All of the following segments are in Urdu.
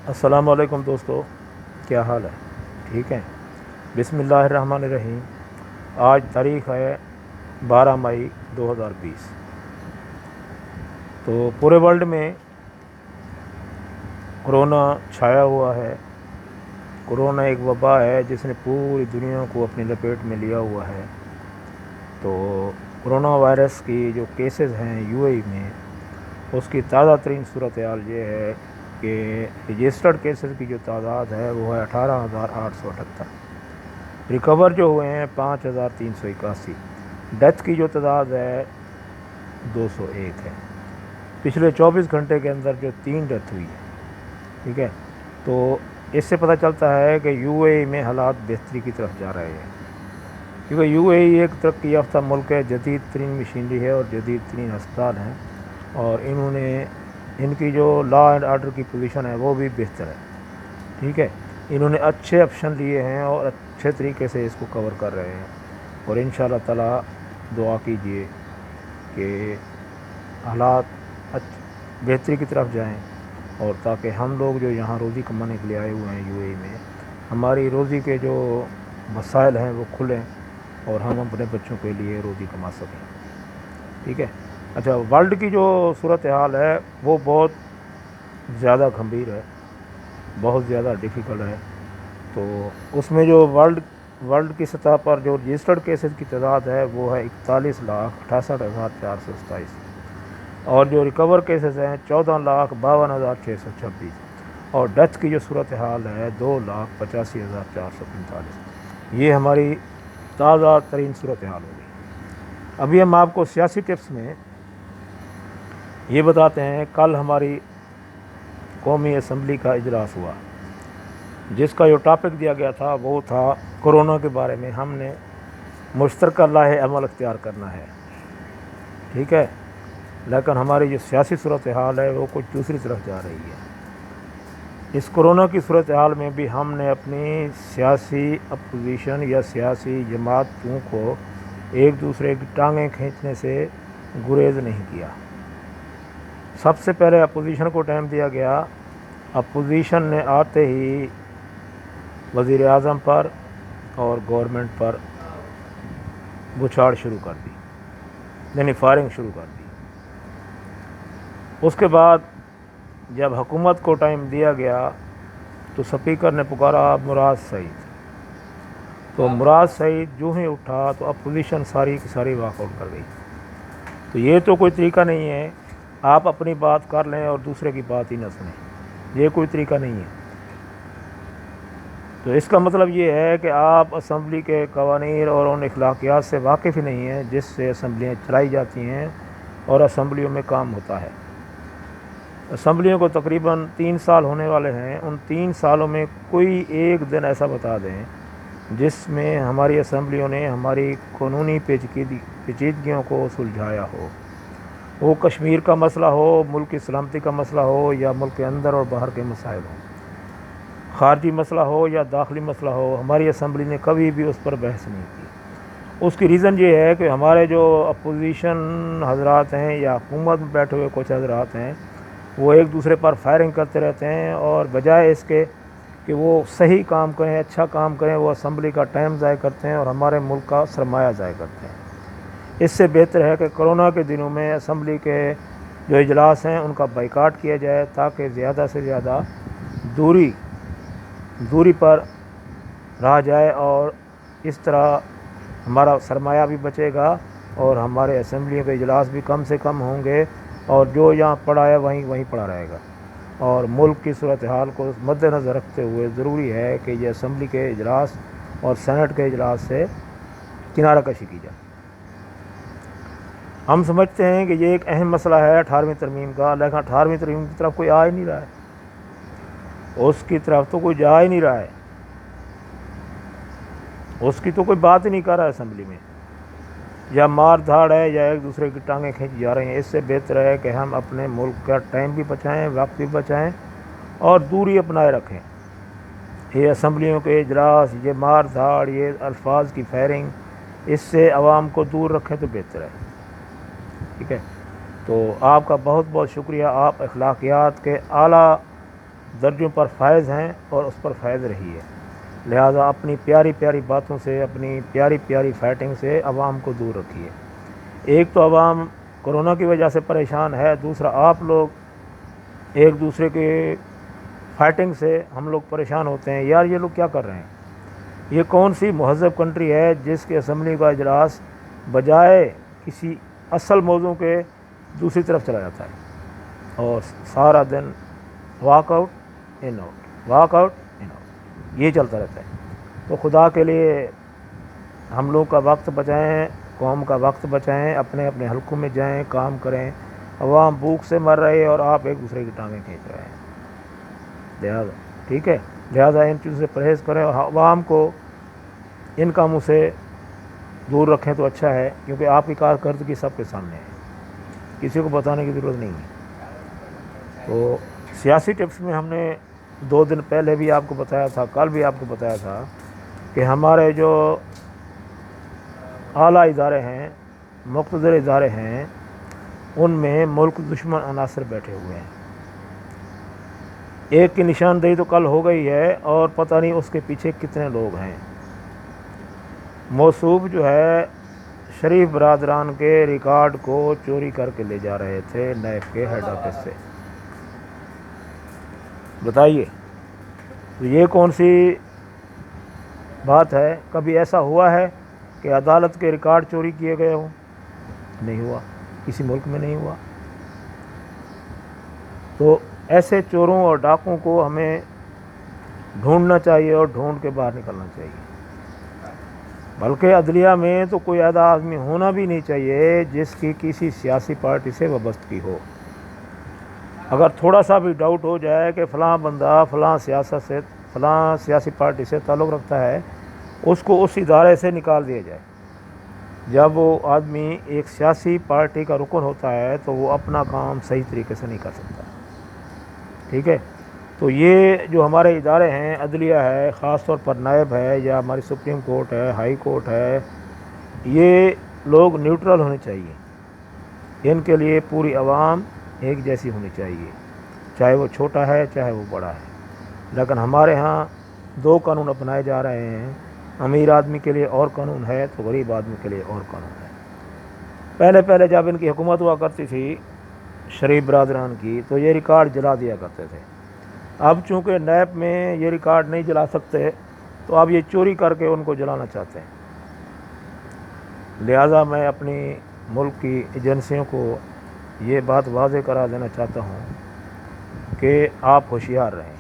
السلام علیکم دوستو، کیا حال ہے؟ ٹھیک ہیں؟ بسم اللہ الرحمن الرحیم۔ آج تاریخ ہے 12 مئی 2020۔ تو پورے ورلڈ میں کرونا چھایا ہوا ہے۔ کرونا ایک وبا ہے جس نے پوری دنیا کو اپنی لپیٹ میں لیا ہوا ہے۔ تو کرونا وائرس کی جو کیسز ہیں یو اے ای میں، اس کی تازہ ترین صورتحال یہ ہے کہ رجسٹرڈ کیسز کی جو تعداد ہے وہ ہے 18,878۔ ریکور جو ہوئے ہیں 5,381۔ ڈیتھ کی جو تعداد ہے 201 ہے۔ پچھلے 24 گھنٹے کے اندر جو 3 ڈیتھ ہوئی ہے، ٹھیک ہے، تو اس سے پتہ چلتا ہے کہ یو اے ای میں حالات بہتری کی طرف جا رہے ہیں، کیونکہ یو اے ای ایک ترقی یافتہ ملک ہے، جدید ترین مشینری ہے اور جدید ترین ہسپتال ہیں، اور انہوں نے ان کی جو لا اینڈ آرڈر کی پوزیشن ہے وہ بھی بہتر ہے، ٹھیک ہے۔ انہوں نے اچھے آپشن لیے ہیں اور اچھے طریقے سے اس کو کور کر رہے ہیں، اور انشاءاللہ تعالیٰ دعا کیجئے کہ حالات بہتری کی طرف جائیں، اور تاکہ ہم لوگ جو یہاں روزی کمانے کے لیے آئے ہوئے ہیں یو اے ای میں، ہماری روزی کے جو مسائل ہیں وہ کھلیں اور ہم اپنے بچوں کے لیے روزی کما سکیں، ٹھیک ہے۔ اچھا، ورلڈ کی جو صورتحال ہے وہ بہت زیادہ گھمبیر ہے، بہت زیادہ ڈیفیکلٹ ہے۔ تو اس میں جو ورلڈ کی سطح پر جو رجسٹرڈ کیسز کی تعداد ہے وہ ہے 41,68,427، اور جو ریکور کیسز ہیں 14,52,626، اور ڈیتھ کی جو صورتحال ہے 2,85,445۔ یہ ہماری تازہ ترین صورتحال ہوگی۔ ابھی ہم آپ کو سیاسی ٹپس میں یہ بتاتے ہیں، کل ہماری قومی اسمبلی کا اجلاس ہوا، جس کا جو ٹاپک دیا گیا تھا وہ تھا کرونا کے بارے میں ہم نے مشترکہ لائحہ عمل اختیار کرنا ہے، ٹھیک ہے، لیکن ہماری جو سیاسی صورتحال ہے وہ کچھ دوسری طرف جا رہی ہے۔ اس کرونا کی صورتحال میں بھی ہم نے اپنی سیاسی اپوزیشن یا سیاسی جماعتوں کو ایک دوسرے کی ٹانگیں کھینچنے سے گریز نہیں کیا۔ سب سے پہلے اپوزیشن کو ٹائم دیا گیا، اپوزیشن نے آتے ہی وزیر اعظم پر اور گورنمنٹ پر بچھاڑ شروع کر دی، یعنی فائرنگ شروع کر دی۔ اس کے بعد جب حکومت کو ٹائم دیا گیا تو سپیکر نے پکارا مراد سعید، تو مراد سعید جو ہی اٹھا تو اپوزیشن ساری کی ساری واک آؤٹ کر گئی۔ تو یہ تو کوئی طریقہ نہیں ہے، آپ اپنی بات کر لیں اور دوسرے کی بات ہی نہ سنیں، یہ کوئی طریقہ نہیں ہے۔ تو اس کا مطلب یہ ہے کہ آپ اسمبلی کے قوانین اور ان اخلاقیات سے واقف ہی نہیں ہیں جس سے اسمبلیاں چلائی جاتی ہیں اور اسمبلیوں میں کام ہوتا ہے۔ اسمبلیوں کو تقریباً 3 سال ہونے والے ہیں، ان 3 سالوں میں کوئی ایک دن ایسا بتا دیں جس میں ہماری اسمبلیوں نے ہماری قانونی پیچیدگیوں کو سلجھایا ہو، وہ کشمیر کا مسئلہ ہو، ملک کی سلامتی کا مسئلہ ہو، یا ملک کے اندر اور باہر کے مسائل ہوں، خارجی مسئلہ ہو یا داخلی مسئلہ ہو، ہماری اسمبلی نے کبھی بھی اس پر بحث نہیں کی۔ اس کی ریزن یہ ہے کہ ہمارے جو اپوزیشن حضرات ہیں یا حکومت میں بیٹھے ہوئے کچھ حضرات ہیں، وہ ایک دوسرے پر فائرنگ کرتے رہتے ہیں، اور بجائے اس کے کہ وہ صحیح کام کریں، اچھا کام کریں، وہ اسمبلی کا ٹائم ضائع کرتے ہیں اور ہمارے ملک کا سرمایہ ضائع کرتے ہیں۔ اس سے بہتر ہے کہ کرونا کے دنوں میں اسمبلی کے جو اجلاس ہیں ان کا بائیکاٹ کیا جائے، تاکہ زیادہ سے زیادہ دوری پر رہا جائے، اور اس طرح ہمارا سرمایہ بھی بچے گا اور ہمارے اسمبلیوں کے اجلاس بھی کم سے کم ہوں گے، اور جو یہاں پڑا ہے وہیں پڑا رہے گا۔ اور ملک کی صورتحال کو مد نظر رکھتے ہوئے ضروری ہے کہ یہ اسمبلی کے اجلاس اور سینٹ کے اجلاس سے کنارہ کشی کی جائے۔ ہم سمجھتے ہیں کہ یہ ایک اہم مسئلہ ہے 18ویں ترمیم کا، لیکن 18ویں ترمیم کی طرف کوئی آ ہی نہیں رہا ہے، اس کی طرف تو کوئی جا ہی نہیں رہا ہے، اس کی تو کوئی بات ہی نہیں کر رہا ہے اسمبلی میں، یا مار دھاڑ ہے یا ایک دوسرے کی ٹانگیں کھینچی جا رہی ہیں۔ اس سے بہتر ہے کہ ہم اپنے ملک کا ٹائم بھی بچائیں، وقت بھی بچائیں، اور دوری اپنائے رکھیں۔ یہ اسمبلیوں کے اجلاس، یہ مار دھاڑ، یہ الفاظ کی فائرنگ، اس سے عوام کو دور رکھیں تو بہتر ہے، ٹھیک ہے۔ تو آپ کا بہت بہت شکریہ، آپ اخلاقیات کے اعلیٰ درجوں پر فائز ہیں اور اس پر فائز رہیے۔ لہذا اپنی پیاری پیاری باتوں سے، اپنی پیاری پیاری فائٹنگ سے عوام کو دور رکھیے۔ ایک تو عوام کرونا کی وجہ سے پریشان ہے، دوسرا آپ لوگ ایک دوسرے کے فائٹنگ سے ہم لوگ پریشان ہوتے ہیں۔ یار یہ لوگ کیا کر رہے ہیں؟ یہ کون سی مہذب کنٹری ہے جس کے اسمبلی کا اجلاس بجائے کسی اصل موضوع کے دوسری طرف چلا جاتا ہے اور سارا دن walk out in out, walk out in out, یہ چلتا رہتا ہے۔ تو خدا کے لیے ہم لوگ کا وقت بچائیں، قوم کا وقت بچائیں، اپنے اپنے حلقوں میں جائیں، کام کریں۔ عوام بھوک سے مر رہے اور آپ ایک دوسرے کی ٹانگیں کھینچ رہے ہیں۔ لہٰذا ٹھیک ہے، لہٰذا ان چیزوں سے پرہیز کریں اور عوام کو ان کاموں سے دور رکھیں تو اچھا ہے، کیونکہ آپ کی کارکردگی سب کے سامنے ہے، کسی کو بتانے کی ضرورت نہیں ہے۔ تو سیاسی ٹپس میں ہم نے 2 دن پہلے بھی آپ کو بتایا تھا، کل بھی آپ کو بتایا تھا کہ ہمارے جو اعلیٰ ادارے ہیں، مقتدر ادارے ہیں، ان میں ملک دشمن عناصر بیٹھے ہوئے ہیں۔ ایک کی نشاندہی تو کل ہو گئی ہے اور پتہ نہیں اس کے پیچھے کتنے لوگ ہیں۔ موصوف جو ہے شریف برادران کے ریکارڈ کو چوری کر کے لے جا رہے تھے نیب کے ہیڈ آفس سے۔ بتائیے یہ کون سی بات ہے؟ کبھی ایسا ہوا ہے کہ عدالت کے ریکارڈ چوری کیے گئے ہوں؟ نہیں ہوا، کسی ملک میں نہیں ہوا۔ تو ایسے چوروں اور ڈاکوں کو ہمیں ڈھونڈنا چاہیے اور ڈھونڈ کے باہر نکلنا چاہیے۔ بلکہ عدلیہ میں تو کوئی ایسا آدمی ہونا بھی نہیں چاہیے جس کی کسی سیاسی پارٹی سے وابستگی ہو۔ اگر تھوڑا سا بھی ڈاؤٹ ہو جائے کہ فلاں بندہ فلاں سیاسی پارٹی سے تعلق رکھتا ہے، اس کو اس ادارے سے نکال دیا جائے۔ جب وہ آدمی ایک سیاسی پارٹی کا رکن ہوتا ہے تو وہ اپنا کام صحیح طریقے سے نہیں کر سکتا، ٹھیک ہے؟ تو یہ جو ہمارے ادارے ہیں، عدلیہ ہے، خاص طور پر نیب ہے یا ہماری سپریم کورٹ ہے، ہائی کورٹ ہے، یہ لوگ نیوٹرل ہونے چاہیے۔ ان کے لیے پوری عوام ایک جیسی ہونی چاہیے، چاہے وہ چھوٹا ہے چاہے وہ بڑا ہے۔ لیکن ہمارے ہاں 2 قانون اپنائے جا رہے ہیں، امیر آدمی کے لیے اور قانون ہے تو غریب آدمی کے لیے اور قانون ہے۔ پہلے جب ان کی حکومت ہوا کرتی تھی شریف برادران کی، تو یہ ریکارڈ جلا دیا کرتے تھے۔ اب چونکہ نیب میں یہ ریکارڈ نہیں جلا سکتے تو اب یہ چوری کر کے ان کو جلانا چاہتے ہیں۔ لہٰذا میں اپنی ملک کی ایجنسیوں کو یہ بات واضح کرا دینا چاہتا ہوں کہ آپ ہوشیار رہیں،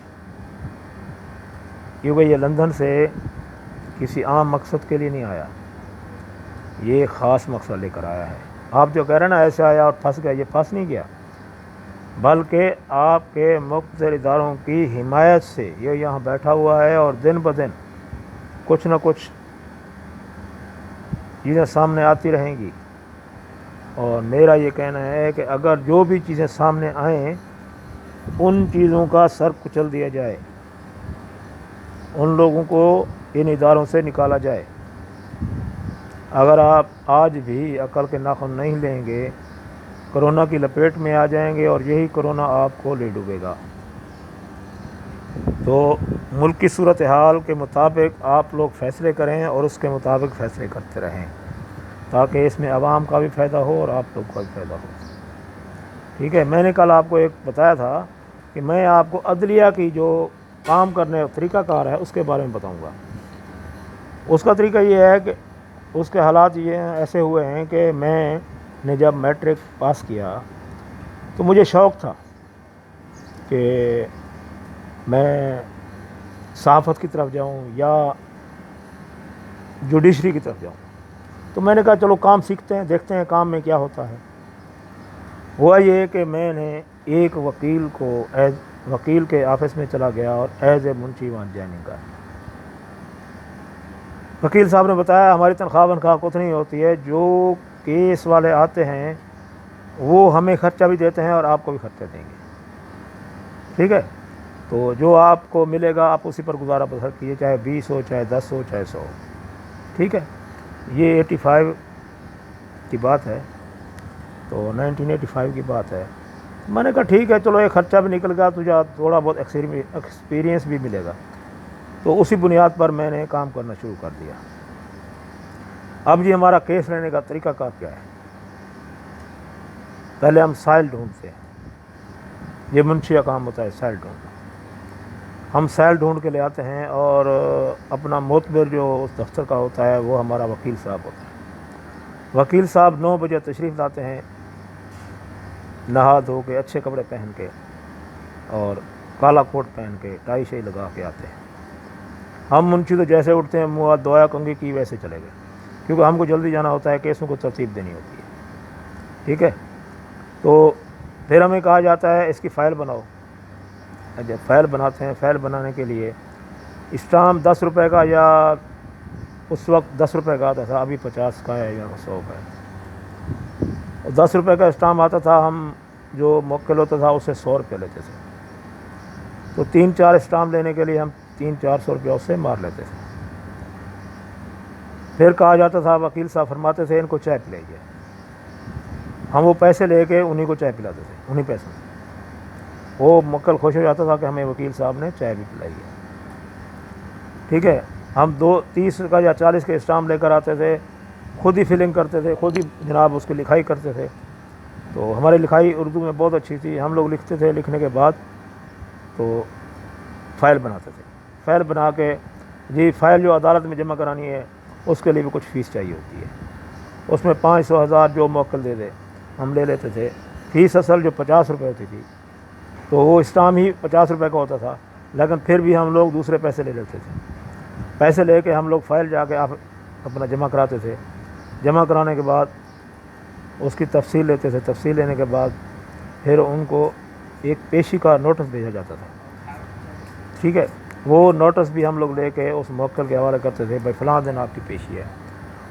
کیونکہ یہ لندن سے کسی عام مقصد کے لیے نہیں آیا، یہ ایک خاص مقصد لے کر آیا ہے۔ آپ جو کہہ رہے ہیں نا ایسے آیا اور پھنس گیا، یہ پھنس نہیں گیا، بلکہ آپ کے مقتدر اداروں کی حمایت سے یہ یہاں بیٹھا ہوا ہے اور دن بدن کچھ نہ کچھ چیزیں سامنے آتی رہیں گی۔ اور میرا یہ کہنا ہے کہ اگر جو بھی چیزیں سامنے آئیں ان چیزوں کا سر کچل دیا جائے، ان لوگوں کو ان اداروں سے نکالا جائے۔ اگر آپ آج بھی عقل کے ناخن نہیں لیں گے، کرونا کی لپیٹ میں آ جائیں گے اور یہی کرونا آپ کو لے ڈوبے گا۔ تو ملک کی صورتحال کے مطابق آپ لوگ فیصلے کریں اور اس کے مطابق فیصلے کرتے رہیں، تاکہ اس میں عوام کا بھی فائدہ ہو اور آپ لوگ کا بھی فائدہ ہو، ٹھیک ہے؟ میں نے کل آپ کو ایک بتایا تھا کہ میں آپ کو عدلیہ کی جو کام کرنے کا طریقہ کار ہے اس کے بارے میں بتاؤں گا۔ اس کا طریقہ یہ ہے کہ اس کے حالات یہ ایسے ہوئے ہیں کہ میں نے جب میٹرک پاس کیا تو مجھے شوق تھا کہ میں صحافت کی طرف جاؤں یا جوڈیشری کی طرف جاؤں۔ تو میں نے کہا چلو کام سیکھتے ہیں، دیکھتے ہیں کام میں کیا ہوتا ہے۔ ہوا یہ کہ میں نے ایک وکیل کے آفس میں چلا گیا اور ایز اے منشی وہاں جوائننگ کر۔ وکیل صاحب نے بتایا ہماری تنخواہ کچھ نہیں ہوتی ہے، جو کیس والے آتے ہیں وہ ہمیں خرچہ بھی دیتے ہیں اور آپ کو بھی خرچہ دیں گے، ٹھیک ہے؟ تو جو آپ کو ملے گا آپ اسی پر گزارا بسر کیجیے، چاہے 20 ہو چاہے 10 ہو چاہے 100 ہو، ٹھیک ہے؟ یہ 85 کی بات ہے، تو 1985 کی بات ہے۔ میں نے کہا ٹھیک ہے چلو، یہ خرچہ بھی نکل گیا، تجھے تھوڑا بہت ایکسپیرینس بھی ملے گا۔ تو اسی بنیاد پر میں نے کام کرنا شروع کر دیا۔ اب جی ہمارا کیس لینے کا طریقہ کار کیا ہے؟ پہلے ہم سائل ڈھونڈتے ہیں، یہ منشی کا کام ہوتا ہے سائل ڈھونڈنا۔ ہم سائل ڈھونڈ کے لے آتے ہیں، اور اپنا معتبر جو اس دفتر کا ہوتا ہے وہ ہمارا وکیل صاحب ہوتا ہے۔ وکیل صاحب 9 بجے تشریف لاتے ہیں، نہا دھو کے اچھے کپڑے پہن کے اور کالا کوٹ پہن کے ٹائی شائی لگا کے آتے ہیں۔ ہم منشی تو جیسے اٹھتے ہیں منہ ہاتھ دھویا کنگھی کی ویسے چلے گئے، کیونکہ ہم کو جلدی جانا ہوتا ہے، کیسوں کو ترتیب دینی ہوتی ہے، ٹھیک ہے۔ تو پھر ہمیں کہا جاتا ہے اس کی فائل بناؤ۔ جب فائل بناتے ہیں، فائل بنانے کے لیے اسٹامپ 10 روپے کا، یا اس وقت 10 روپے کا آتا تھا، ابھی 50 کا ہے یا 100 کا ہے۔ اور 10 روپے کا اسٹامپ آتا تھا، ہم جو موکل ہوتا تھا اسے 100 روپے لیتے تھے۔ تو 3-4 اسٹامپ لینے کے لیے ہم 300-400 روپے اس سے مار لیتے تھے۔ پھر کہا جاتا تھا، وکیل صاحب فرماتے تھے ان کو چائے پلائیے، ہم وہ پیسے لے کے انہیں کو چائے پلاتے تھے، انہیں پیسوں سے۔ وہ موکل خوش ہو جاتا تھا کہ ہمیں وکیل صاحب نے چائے بھی پلائی ہے، ٹھیک ہے۔ ہم 30 کا یا 40 کے اسٹامپ لے کر آتے تھے، خود ہی فلنگ کرتے تھے، خود ہی جناب اس کی لکھائی کرتے تھے۔ تو ہماری لکھائی اردو میں بہت اچھی تھی، ہم لوگ لکھتے تھے، لکھنے کے بعد تو فائل بناتے تھے۔ فائل بنا کے جی فائل جو عدالت میں جمع کرانی ہے اس کے لیے بھی کچھ فیس چاہیے ہوتی ہے، اس میں 500-1000 جو موکل دے دے ہم لے لیتے تھے۔ فیس اصل جو 50 روپے ہوتی تھی، تو وہ اسٹامپ ہی 50 روپے کا ہوتا تھا، لیکن پھر بھی ہم لوگ دوسرے پیسے لے لیتے تھے۔ پیسے لے کے ہم لوگ فائل جا کے اپنا جمع کراتے تھے۔ جمع کرانے کے بعد اس کی تفصیل لیتے تھے، تفصیل لینے کے بعد پھر ان کو ایک پیشی کا نوٹس بھیجا جاتا تھا، ٹھیک ہے۔ وہ نوٹس بھی ہم لوگ لے کے اس موکل کے حوالے کرتے تھے، بھائی فلاں دن آپ کی پیشی ہے۔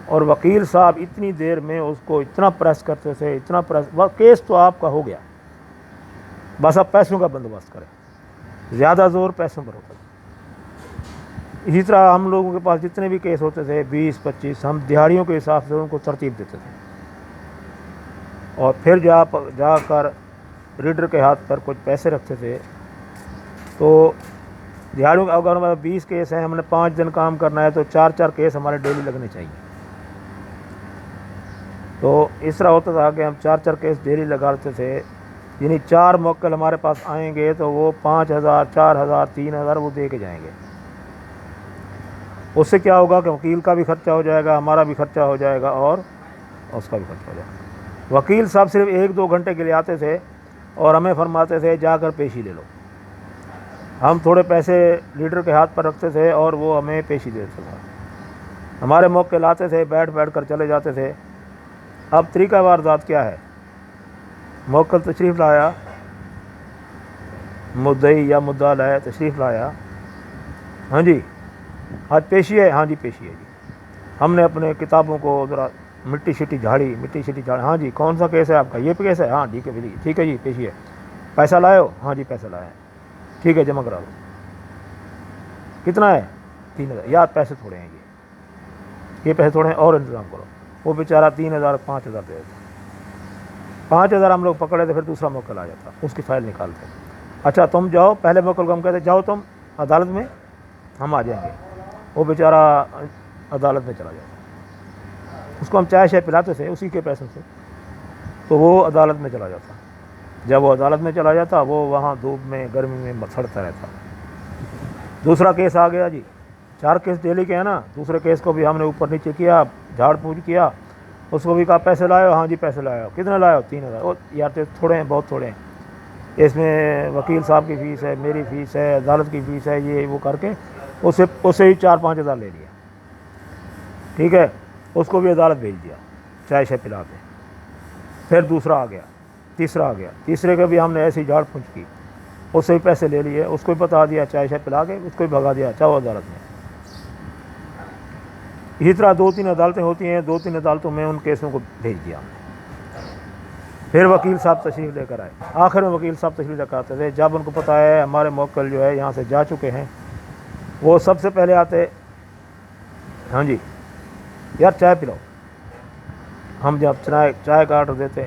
اور وکیل صاحب اتنی دیر میں اس کو اتنا پریس کرتے تھے، اتنا پریس، کیس تو آپ کا ہو گیا، بس آپ پیسوں کا بندوبست کریں۔ زیادہ زور پیسوں پر ہوتا تھا۔ اسی طرح ہم لوگوں کے پاس جتنے بھی کیس ہوتے تھے 20-25، ہم دہاڑیوں کے حساب سے ان کو ترتیب دیتے تھے، اور پھر جا کر ریڈر کے ہاتھ پر کچھ پیسے رکھتے تھے۔ تو دہاڑیوں اگر ہمارے 20 کیس ہیں، ہم نے 5 دن کام کرنا ہے، تو 4-4 کیس ہمارے ڈیلی لگنے چاہیے۔ تو اس طرح ہوتا تھا کہ ہم 4-4 کیس ڈیلی لگاتے تھے، یعنی 4 موکل ہمارے پاس آئیں گے تو وہ 5000 4000 3000 وہ دے کے جائیں گے۔ اس سے کیا ہوگا کہ وکیل کا بھی خرچہ ہو جائے گا، ہمارا بھی خرچہ ہو جائے گا، اور اس کا بھی خرچہ ہو جائے گا۔ وکیل صاحب صرف 1-2 گھنٹے کے لیے آتے تھے اور ہمیں فرماتے تھے جا کر پیشی لے لو۔ ہم تھوڑے پیسے لیڈر کے ہاتھ پر رکھتے تھے اور وہ ہمیں پیشی دیتے تھے۔ ہمارے موکل آتے تھے، بیٹھ کر چلے جاتے تھے۔ اب طریقہ واردات کیا ہے؟ موکل تشریف لایا، مدعی یا مدعا لایا تشریف لایا، ہاں جی آج پیشی ہے، ہاں جی پیشی ہے جی۔ ہم نے اپنے کتابوں کو ذرا مٹی شٹی جھاڑی، ہاں جی کون سا کیس ہے آپ کا؟ یہ کیس ہے، ہاں ٹھیک ہے ٹھیک ہے جی پیشی ہے۔ پیسہ لائے ہو؟ ہاں جی پیسہ لایا ہے، ٹھیک ہے جمع کرا دو۔ کتنا ہے؟ 3000۔ یار پیسے تھوڑے ہیں یہ پیسے تھوڑے ہیں، اور انتظام کرو۔ وہ بیچارہ 3000 5000 دے دیتا، 5000 ہم لوگ پکڑے تھے، پھر دوسرا موکل آ جاتا، اس کی فائل نکالتے۔ اچھا تم جاؤ، پہلے موکل کو ہم کہتے جاؤ تم عدالت میں، ہم آ جائیں گے۔ وہ بیچارہ عدالت میں چلا جاتا، اس کو ہم چائے شائے پلاتے تھے اسی کے پیسوں سے، تو وہ عدالت میں چلا جاتا۔ جب وہ عدالت میں چلا جاتا، وہ وہاں دھوپ میں گرمی میں مسڑتا رہتا۔ دوسرا کیس آ گیا جی، 4 کیس ڈیلی کے ہیں نا، دوسرے کیس کو بھی ہم نے اوپر نیچے کیا، جھاڑ پھوڑ کیا، اس کو بھی کہا پیسے لائے ہو؟ ہاں جی پیسے لائے ہو۔ کتنے لائے ہو؟ 3000۔ یار تھوڑے ہیں، بہت تھوڑے ہیں، اس میں وکیل صاحب کی فیس ہے، میری فیس ہے، عدالت کی فیس ہے، یہ وہ کر کے اسے ہی 4-5 ہزار لے لیا، ٹھیک ہے۔ اس کو بھی عدالت بھیج دیا چائے شائے پلا کے۔ پھر دوسرا آ گیا، تیسرا آ گیا، تیسرے کے بھی ہم نے ایسی جھاڑ پھونچ کی، اس سے بھی پیسے لے لیے، اس کو بھی بتا دیا چائے شائے پلا کے، اس کو بھی بھگا دیا چاہو عدالت میں۔ اسی طرح 2-3 عدالتیں ہوتی ہیں، 2-3 عدالتوں میں ان کیسوں کو بھیج دیا ہم نے۔ پھر وکیل صاحب تشریف لے کر آئے، آخر میں وکیل صاحب تشریف لے کر آتے تھے۔ جب ان کو پتہ ہے ہمارے موکل جو ہے یہاں سے جا چکے ہیں، وہ سب سے پہلے آتے، ہاں جی یار چائے پلاؤ۔ ہم جب چائے کا آرڈر دیتے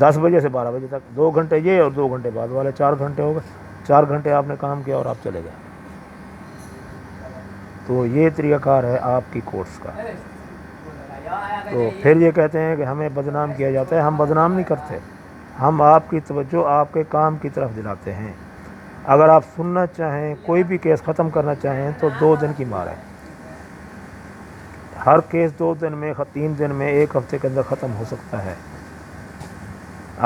10 بجے سے 12 بجے تک 2 گھنٹے یہ اور 2 گھنٹے بعد والے 4 گھنٹے ہو گئے. 4 گھنٹے آپ نے کام کیا اور آپ چلے گئے. تو یہ طریقہ کار ہے آپ کی کورس کا. تو پھر یہ کہتے ہیں کہ ہمیں بدنام کیا جاتا ہے. ہم بدنام نہیں کرتے, ہم آپ کی توجہ آپ کے کام کی طرف دلاتے ہیں. اگر آپ سننا چاہیں, کوئی بھی کیس ختم کرنا چاہیں تو 2 دن کی مار ہے. ہر کیس 2 دن میں, 3 دن میں, 1 ہفتے کے اندر ختم ہو سکتا ہے.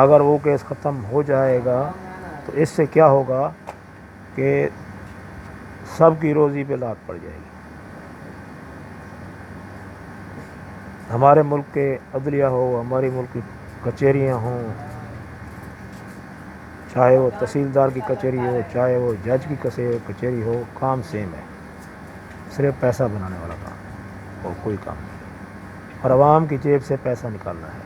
اگر وہ کیس ختم ہو جائے گا تو اس سے کیا ہوگا کہ سب کی روزی پہ لات پڑ جائے گی. ہمارے ملک کے عدلیہ ہو, ہمارے ملک کی کچہریاں ہوں, چاہے وہ تحصیلدار کی کچہری ہو, چاہے وہ جج کی کچہری ہو, کام سیم ہے, صرف پیسہ بنانے والا کام اور کوئی کام نہیں. اور عوام کی جیب سے پیسہ نکالنا ہے.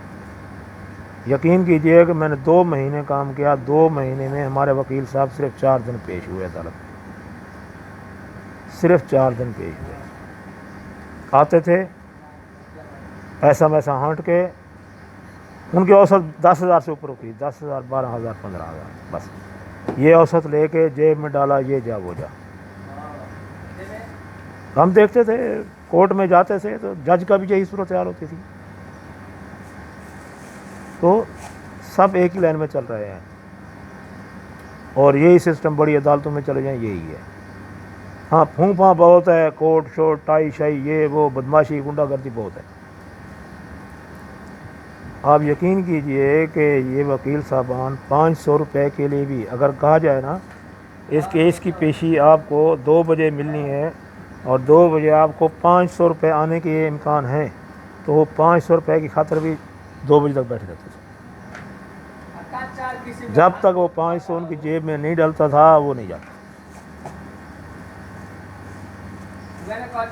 یقین کیجئے کہ میں نے 2 مہینے کام کیا, 2 مہینے میں ہمارے وکیل صاحب صرف 4 دن پیش ہوئے عدالت میں, صرف 4 دن پیش ہوئے. آتے تھے پیسہ ویسا ہانٹ کے, ان کی اوسط 10,000 سے اوپر ہوتی, 10,000, 12,000, 15,000, بس یہ اوسط لے کے جیب میں ڈالا, یہ جا وہ جا. ہم دیکھتے تھے کورٹ میں جاتے تھے تو جج کا بھی یہی صورتحال ہوتی تھی. تو سب ایک ہی لائن میں چل رہے ہیں, اور یہی سسٹم بڑی عدالتوں میں چلے جائیں یہی ہے. ہاں پھوں پھاں بہت ہے, کوٹ شوٹ ٹائی شائی یہ وہ بدماشی غنڈہ گردی بہت ہے. آپ یقین کیجئے کہ یہ وکیل صاحبان 500 روپے کے لیے بھی اگر کہا جائے نا اس کیس کی پیشی آپ کو 2 بجے ملنی ہے اور 2 بجے آپ کو 500 روپے آنے کے امکان ہیں, تو وہ 500 روپے کی خاطر بھی 2 بجے تک بیٹھے رہتے تھے. جب تک وہ 500 ان کی جیب میں نہیں ڈلتا تھا وہ نہیں جاتا.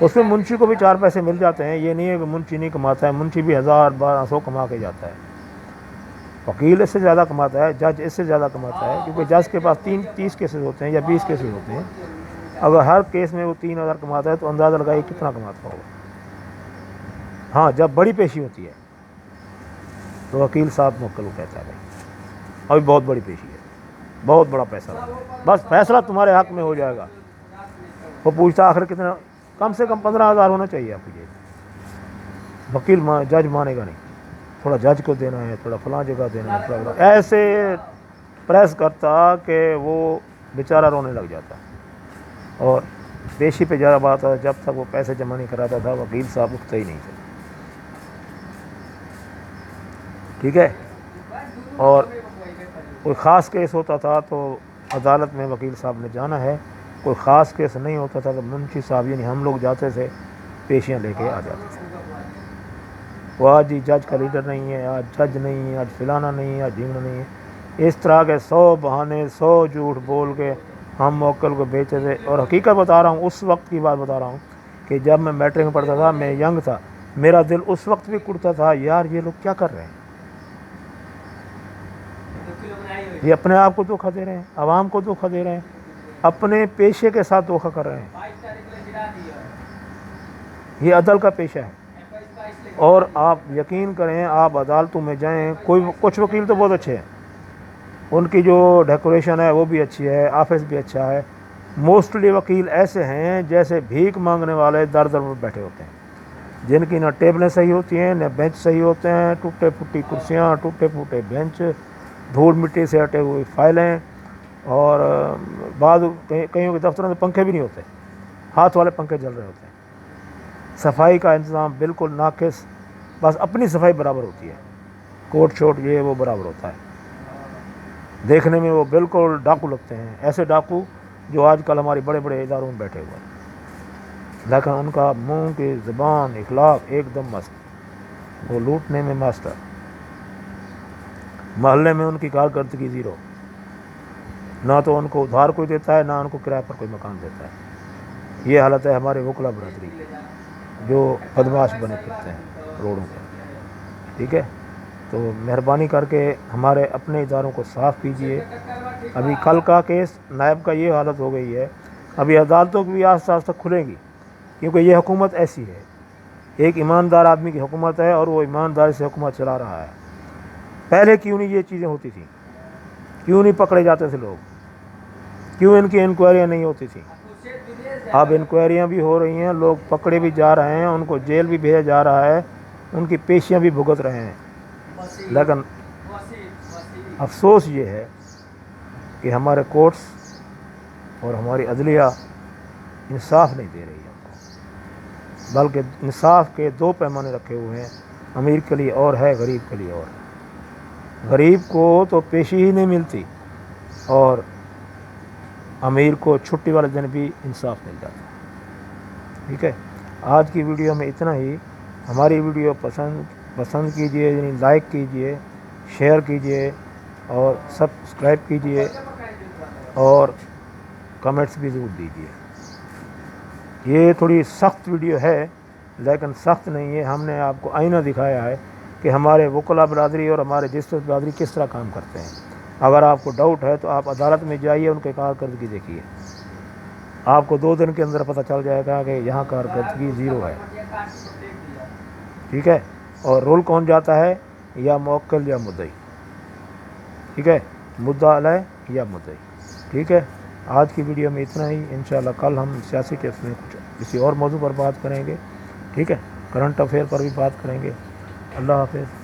اس میں منشی کو بھی 4 پیسے مل جاتے ہیں, یہ نہیں ہے کہ منشی نہیں کماتا ہے, منشی بھی 1,000-1,200 کما کے جاتا ہے. وکیل اس سے زیادہ کماتا ہے, جج اس سے زیادہ کماتا ہے, کیونکہ جج کے پاس 30 کیسز ہوتے ہیں یا 20 کیسز ہوتے ہیں. اگر ہر کیس میں وہ 3,000 کماتا ہے تو اندازہ لگائیے کتنا کماتا ہوگا. ہاں جب بڑی پیشی ہوتی ہے تو وکیل صاحب موکل کہتا ہے بھائی ابھی بہت بڑی پیشی ہے, بہت بڑا پیسہ ہے, بس فیصلہ تمہارے حق میں ہو جائے گا. وہ پوچھتا آخر کتنا, کم سے کم 15,000 ہونا چاہیے آپ کو. وکیل جج مانے گا نہیں, تھوڑا جج کو دینا ہے, تھوڑا فلاں جگہ دینا ہے, ایسے پریس کرتا کہ وہ بیچارہ رونے لگ جاتا. اور پیشی پہ زیادہ بات ہے, جب تک وہ پیسے جمع نہیں کراتا تھا وکیل صاحب اٹھتے ہی نہیں تھے. ٹھیک ہے. اور کوئی خاص کیس ہوتا تھا تو عدالت میں وکیل صاحب نے جانا ہے, کوئی خاص کیس نہیں ہوتا تھا تو منشی صاحب یعنی ہم لوگ جاتے تھے, پیشیاں لے کے آ جاتے تھے. وہ آج ہی جج کا لیڈر نہیں ہے, آج جج نہیں ہے, آج فلانا نہیں ہے, آج ڈھیمنا نہیں ہے. اس طرح کے 100 بہانے 100 جھوٹ بول کے ہم موکل کو بیچتے تھے. اور حقیقت بتا رہا ہوں, اس وقت کی بات بتا رہا ہوں کہ جب میں میٹرک میں پڑھتا تھا, میں ینگ تھا, میرا دل اس وقت بھی کڑتا تھا یار یہ لوگ کیا کر رہے ہیں, یہ اپنے آپ کو دھوکہ دے رہے ہیں, عوام کو دھوکہ دے رہے ہیں, اپنے پیشے کے ساتھ دھوکہ کر رہے ہیں. یہ عدل کا پیشہ ہے. اور آپ یقین کریں, آپ عدالتوں میں جائیں, کچھ وکیل تو بہت اچھے ہیں, ان کی جو ڈیکوریشن ہے وہ بھی اچھی ہے, آفس بھی اچھا ہے. موسٹلی وکیل ایسے ہیں جیسے بھیک مانگنے والے در در پر بیٹھے ہوتے ہیں, جن کی نہ ٹیبلیں صحیح ہوتی ہیں نہ بینچ صحیح ہوتے ہیں, ٹوٹے پھوٹی کرسیاں, ٹوٹے پھوٹے بینچ, دھول مٹی سے ہٹے ہوئی فائلیں, اور بعض کئیوں کے دفتروں میں پنکھے بھی نہیں ہوتے, ہاتھ والے پنکھے چل رہے ہوتے ہیں. صفائی کا انتظام بالکل ناقص, بس اپنی صفائی برابر ہوتی ہے, کوٹ شوٹ یہ وہ برابر ہوتا ہے. دیکھنے میں وہ بالکل ڈاکو لگتے ہیں, ایسے ڈاکو جو آج کل ہمارے بڑے بڑے اداروں میں بیٹھے ہوئے ہیں, لیکن ان کا منہ کی زبان اخلاق ایک دم مست, وہ لوٹنے میں ماسٹر. محلے میں ان کی کارکردگی زیرو, نہ تو ان کو ادھار کوئی دیتا ہے, نہ ان کو کرایہ پر کوئی مکان دیتا ہے. یہ حالت ہے ہمارے وکلا برادری کی, جو بدماش بنے پھرتے ہیں روڈوں پہ. ٹھیک ہے, تو مہربانی کر کے ہمارے اپنے اداروں کو صاف کیجئے. ابھی کل کا کیس نائب کا یہ حالت ہو گئی ہے, ابھی عدالتوں کی بھی آہستہ آہستہ کھلیں گی, کیونکہ یہ حکومت ایسی ہے, ایک ایماندار آدمی کی حکومت ہے اور وہ ایمانداری سے حکومت چلا رہا ہے. پہلے کیوں نہیں یہ چیزیں ہوتی تھیں؟ کیوں نہیں پکڑے جاتے تھے لوگ؟ کیوں ان کی انکوائریاں نہیں ہوتی تھیں؟ اب انکوائریاں بھی ہو رہی ہیں، لوگ پکڑے بھی جا رہے ہیں، ان کو جیل بھی بھیجا جا رہا ہے، ان کی پیشیاں بھی بھگت رہے ہیں، لیکن افسوس یہ ہے کہ ہمارے کورٹس اور ہماری عدلیہ انصاف نہیں دے رہی ہے ہم کو، بلکہ انصاف کے دو پیمانے رکھے ہوئے ہیں، امیر کے لیے اور ہے، غریب کے لیے اور ہے۔ غریب کو تو پیشی ہی نہیں ملتی اور امیر کو چھٹی والے دن بھی انصاف مل جاتا ہے۔ ٹھیک ہے، آج کی ویڈیو میں اتنا ہی۔ ہماری ویڈیو پسند کیجئے، یعنی لائک کیجئے، شیئر کیجئے اور سبسکرائب کیجئے اور کمنٹس بھی ضرور دیجئے۔ یہ تھوڑی سخت ویڈیو ہے لیکن سخت نہیں ہے، ہم نے آپ کو آئینہ دکھایا ہے کہ ہمارے وکلا برادری اور ہمارے جسٹس برادری کس طرح کام کرتے ہیں۔ اگر آپ کو ڈاؤٹ ہے تو آپ عدالت میں جائیے، ان کے کارکردگی دیکھیے، آپ کو 2 دن کے اندر پتہ چل جائے گا کہ یہاں کارکردگی 0 ہے۔ ٹھیک ہے، اور رول کون جاتا ہے؟ یا موکل یا مدعی۔ ٹھیک ہے، مدعا علیہ یا مدعی۔ ٹھیک ہے، آج کی ویڈیو میں اتنا ہی۔ انشاءاللہ کل ہم سیاسی کیس میں کسی اور موضوع پر بات کریں گے۔ ٹھیک ہے، کرنٹ افیئر پر بھی بات کریں گے۔ اللہ حافظ۔